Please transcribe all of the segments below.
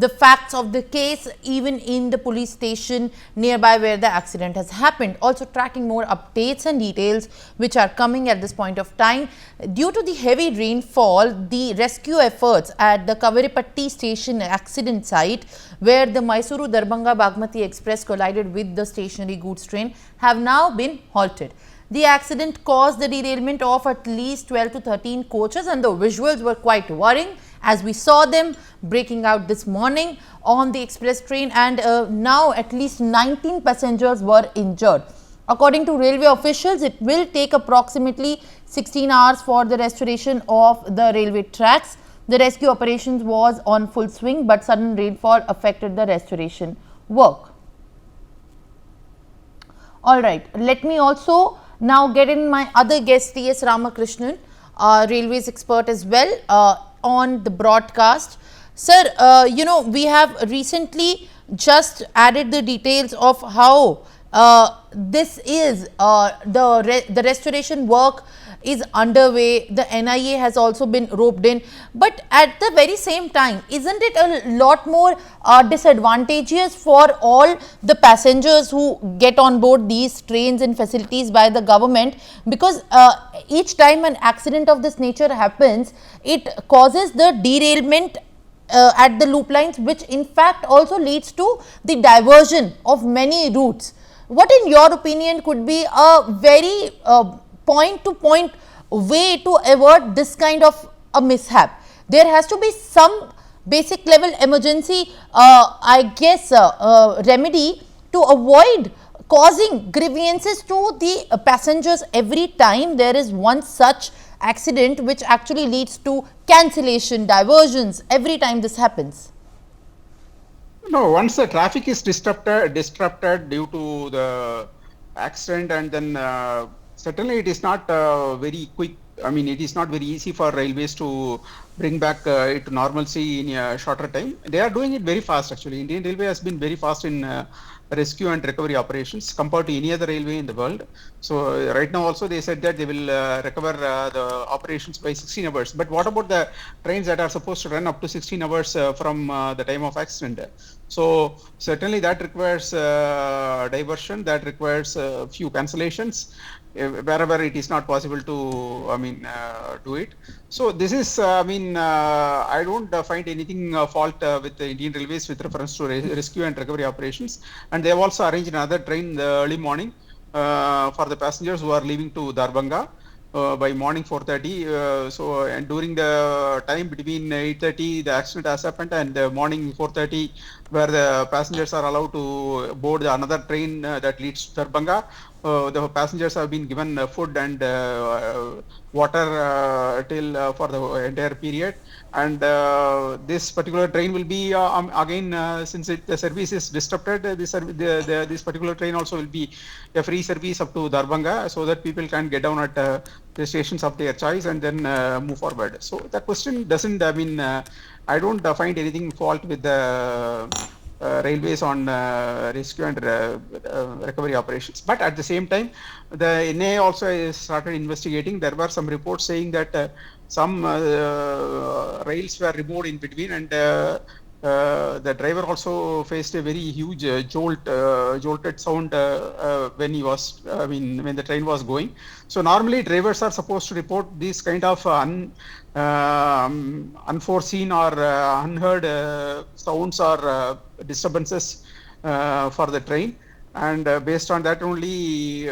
the facts of the case even in the police station nearby where the accident has happened. Also tracking more updates and details which are coming at this point of time. Due to the heavy rainfall, the rescue efforts at the Kavaripatti station accident site where the Mysuru Darbhanga Bagmati Express collided with the stationary goods train have now been halted. The accident caused the derailment of at least 12 to 13 coaches, and the visuals were quite worrying as we saw them breaking out this morning on the express train, and now at least 19 passengers were injured. According to railway officials, it will take approximately 16 hours for the restoration of the railway tracks. The rescue operations was on full swing, but sudden rainfall affected the restoration work. All right, let me also now get in my other guest, T.S. Ramakrishnan, railways expert as well, on the broadcast. Sir, we have recently just added the details of how this is the restoration work is underway. The NIA has also been roped in, but at the very same time, isn't it a lot more disadvantageous for all the passengers who get on board these trains and facilities by the government, because each time an accident of this nature happens, it causes the derailment at the loop lines, which in fact also leads to the diversion of many routes. What in your opinion could be a very point to point way to avert this kind of a mishap? There has to be some basic level emergency remedy to avoid causing grievances to the passengers every time there is one such accident, which actually leads to cancellation, diversions every time this happens. No, once the traffic is disrupted due to the accident, and then certainly it is not very quick. I mean, it is not very easy for railways to bring back it to normalcy in a shorter time. They are doing it very fast actually. Indian Railway has been very fast in rescue and recovery operations compared to any other railway in the world. So right now also they said that they will recover the operations by 16 hours. But what about the trains that are supposed to run up to 16 hours from the time of accident? So certainly that requires diversion, that requires a few cancellations wherever it is not possible to, do it. So this is, I don't find anything fault with the Indian Railways with reference to rescue and recovery operations. And they have also arranged another train in the early morning for the passengers who are leaving to Darbhanga by morning 4:30. And during the time between 8:30, the accident has happened, and morning 4:30, where the passengers are allowed to board another train that leads to Darbhanga. The passengers have been given food and water till for the entire period, and this particular train will be again since the service is disrupted, this particular train also will be a free service up to Darbhanga, so that people can get down at the stations of their choice and then move forward. So the question doesn't, I don't find anything fault with the railways on rescue and recovery operations. But at the same time, the NA also started investigating. There were some reports saying that some rails were removed in between, and the driver also faced a very huge jolted sound when when the train was going. So normally drivers are supposed to report these kind of unforeseen or unheard sounds or disturbances for the train, and based on that only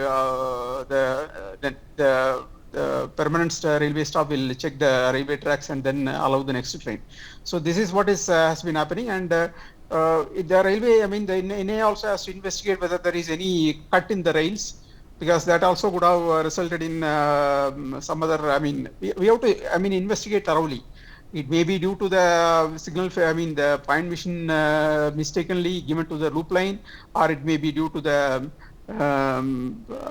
the permanent railway staff will check the railway tracks and then allow the next train. So this is what has been happening, and the railway, the NA also has to investigate whether there is any cut in the rails, because that also could have resulted in some other, we have to, investigate thoroughly. It may be due to the signal, the point machine mistakenly given to the loop line, or it may be due to the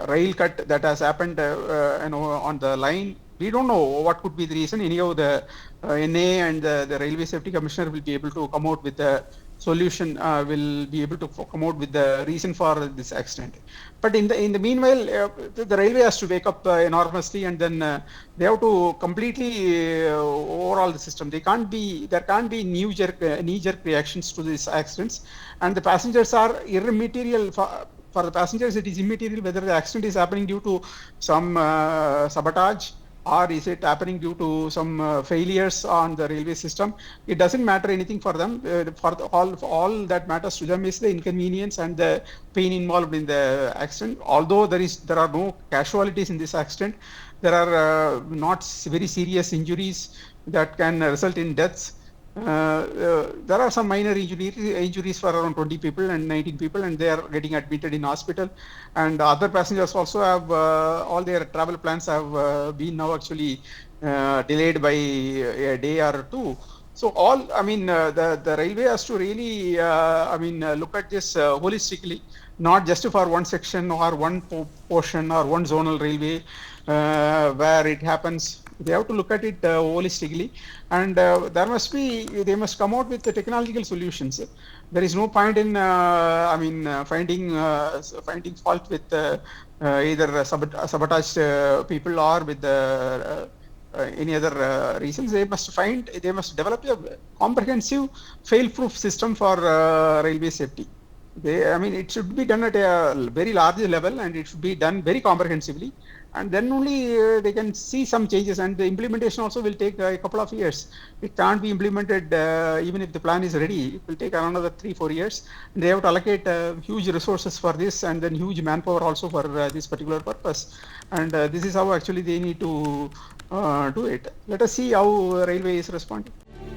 rail cut that has happened, on the line. We don't know what could be the reason. Anyhow, the NA and the Railway Safety Commissioner will be able to come out with a solution will be able to come out with the reason for this accident. But in the meanwhile, the railway has to wake up enormously, and then they have to completely overhaul the system. There can't be knee-jerk reactions to these accidents, and the passengers are immaterial. For the passengers, it is immaterial whether the accident is happening due to some sabotage, or is it happening due to some failures on the railway system. It doesn't matter anything for them. All that matters to them is the inconvenience and the pain involved in the accident. Although there are no casualties in this accident, there are not very serious injuries that can result in deaths. There are some minor injuries for around 20 people and 19 people, and they are getting admitted in hospital. And other passengers also have all their travel plans have been now actually delayed by a day or two. So the railway has to really look at this holistically, not just for one section or one portion or one zonal railway where it happens. They have to look at it holistically, and they must come out with the technological solutions. There is no point in finding fault with either sabotage people or with any other reasons. They must develop a comprehensive fail-proof system for railway safety. It should be done at a very large level, and it should be done very comprehensively, and then only they can see some changes, and the implementation also will take a couple of years. It can't be implemented even if the plan is ready. It will take another 3-4 years. And they have to allocate huge resources for this, and then huge manpower also for this particular purpose. And this is how actually they need to do it. Let us see how railway is responding.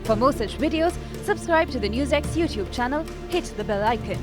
For more such videos, subscribe to the NewsX YouTube channel, hit the bell icon.